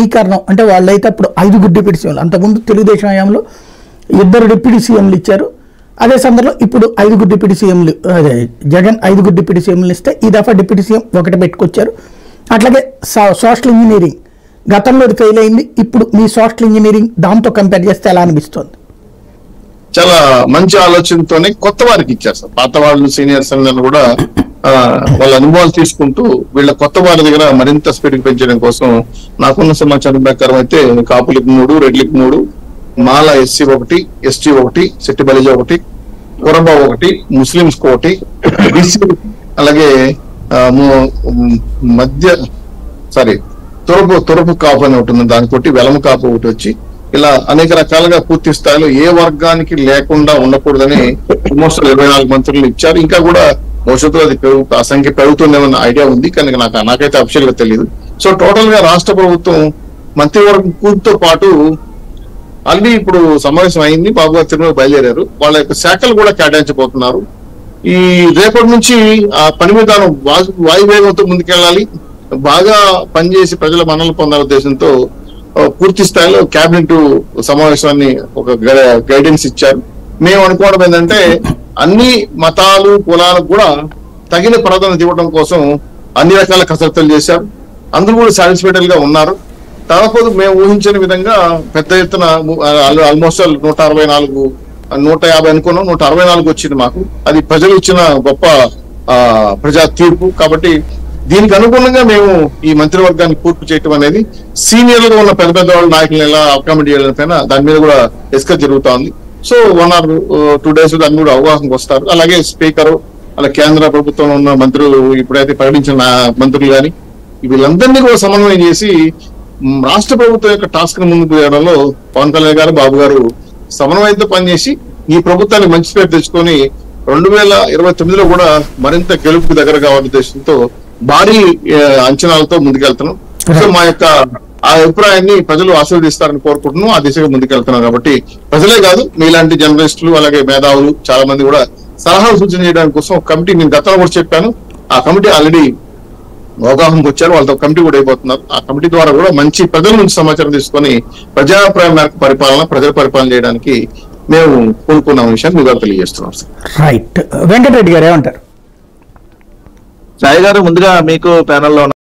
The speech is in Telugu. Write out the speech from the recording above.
ఏకీకరణం అంటే వాళ్ళైతే అప్పుడు 5 డిప్యూటీ సీఎంలు, అంతకుముందు తెలుగుదేశం హయాంలో 2 డిప్యూటీ సీఎంలు ఇచ్చారు. అదే సందర్భంలో ఇప్పుడు 5 డిప్యూటీ సీఎంలు, అదే జగన్ 5 డిప్యూటీ సీఎంలు ఇస్తే ఈ దఫా డిప్యూటీ సీఎం ఒకటి పెట్టుకొచ్చారు. అట్లాగే సోషల్ ఇంజనీరింగ్ గతంలో అది ఫెయిల్ అయింది, ఇప్పుడు మీ సోషల్ ఇంజనీరింగ్ దాంతో కంపేర్ చేస్తే ఎలా అనిపిస్తుంది? చాలా మంచి ఆలోచనతోనే కొత్త వారికి ఇచ్చారు సార్. పాత వాళ్ళు సీనియర్స్ అందరూ కూడా వాళ్ళ అనుభవాలు తీసుకుంటూ వీళ్ళ కొత్త వారి దగ్గర మరింత స్పీడ్ పెంచడం కోసం నాకున్న సమాచారం ప్రకారం అయితే కాపులకు 3, రెడ్లకు 3, Mala SC 1, ST 1, Shetty Balija 1, Kuruba 1, Muslims 1, BC, అలాగే తురపు కాపు అని ఒకటి ఉంది, దానికోటి వెలమ కాపు ఒకటి వచ్చి ఇలా అనేక రకాలుగా పూర్తి స్థాయిలో ఏ వర్గానికి లేకుండా ఉండకూడదని ఆల్మోస్ట్ 24 మంత్రులు ఇచ్చారు. ఇంకా కూడా భవిష్యత్తులో అది ఆ సంఖ్య పెరుగుతుందేమన్న ఐడియా ఉంది, కానీ నాకైతే అఫీషియల్ గా తెలియదు. సో టోటల్ గా రాష్ట్ర ప్రభుత్వం మంత్రివర్గం కూర్చుతో పాటు ఆల్రెడీ ఇప్పుడు సమావేశం అయింది, బాబు గారు తిరుమల బయలుదేరారు. వాళ్ళ యొక్క శాఖలు కూడా కేటాయించబోతున్నారు. ఈ రేపటి నుంచి ఆ పని విధానం వాయువేగంతో ముందుకెళ్ళాలి, బాగా పనిచేసి ప్రజల మన్నలు పొందాల ఉద్దేశంతో పూర్తి స్థాయిలో కేబినెట్ సమావేశాన్ని ఒక గైడెన్స్ ఇచ్చారు. మేము అనుకోవడం ఏంటంటే అన్ని మతాలు కులాలకు కూడా తగిన ప్రాధాన్యత ఇవ్వడం కోసం అన్ని రకాల కసరత్తులు చేశారు. అందరూ కూడా సాటిస్ఫైడ్ గా ఉన్నారు. తర్వాత మేము ఊహించిన విధంగా పెద్ద ఎత్తున ఆల్మోస్ట్ 164, 150 అనుకున్నాం, 164 వచ్చింది మాకు. అది ప్రజలు ఇచ్చిన గొప్ప ప్రజా తీర్పు. కాబట్టి దీనికి అనుగుణంగా మేము ఈ మంత్రివర్గాన్ని పూర్తి చేయటం అనేది సీనియర్ గా ఉన్న పెద్ద పెద్ద వాళ్ళ నాయకులను ఎలా అకామిడేట్ చేయడం పైన దాని మీద కూడా డిస్కస్ జరుగుతా ఉంది. సో 1 or 2 days దాన్ని కూడా అవగాహనకు వస్తారు. అలాగే స్పీకరు, అలా కేంద్ర ప్రభుత్వంలో ఉన్న మంత్రులు, ఇప్పుడైతే ప్రకటించిన మంత్రులు కానీ వీళ్ళందరినీ కూడా సమన్వయం చేసి రాష్ట్ర ప్రభుత్వం యొక్క టాస్క్ ను ముందుకు వేయడంలో పవన్ కళ్యాణ్ గారు, బాబు గారు సమన్వయంతో పనిచేసి ఈ ప్రభుత్వాన్ని మంచి పేరు తెచ్చుకొని 2029లో కూడా మరింత గెలుపుకు దగ్గర కావాలనే ఉద్దేశంతో భారీ అంచనాలతో ముందుకెళ్తున్నాం. సో మా యొక్క ఆ అభిప్రాయాన్ని ప్రజలు ఆశీర్వదిస్తారని కోరుకుంటున్నాం. ఆ దిశగా ముందుకెళ్తున్నాం. కాబట్టి ప్రజలే కాదు, మీలాంటి జర్నలిస్టులు అలాగే మేధావులు చాలా మంది కూడా సలహాలు సూచన చేయడానికి కోసం ఒక కమిటీ, నేను గతంలో కూడా చెప్పాను, ఆ కమిటీ ఆల్రెడీ అవగాహనకు వచ్చారు. వాళ్ళతో కమిటీ కూడా అయిపోతున్నారు. ఆ కమిటీ ద్వారా కూడా మంచి ప్రజల నుంచి సమాచారం తీసుకొని ప్రజాభిప్రాయం మేరకు ప్రజల పరిపాలన చేయడానికి మేము కోరుకున్న విషయాన్ని మీరు తెలియజేస్తున్నాం. రైట్, వెంకటరెడ్డి గారు ఏమంటారు? సాయి గారు, ముందుగా మీకు ప్యానెల్లో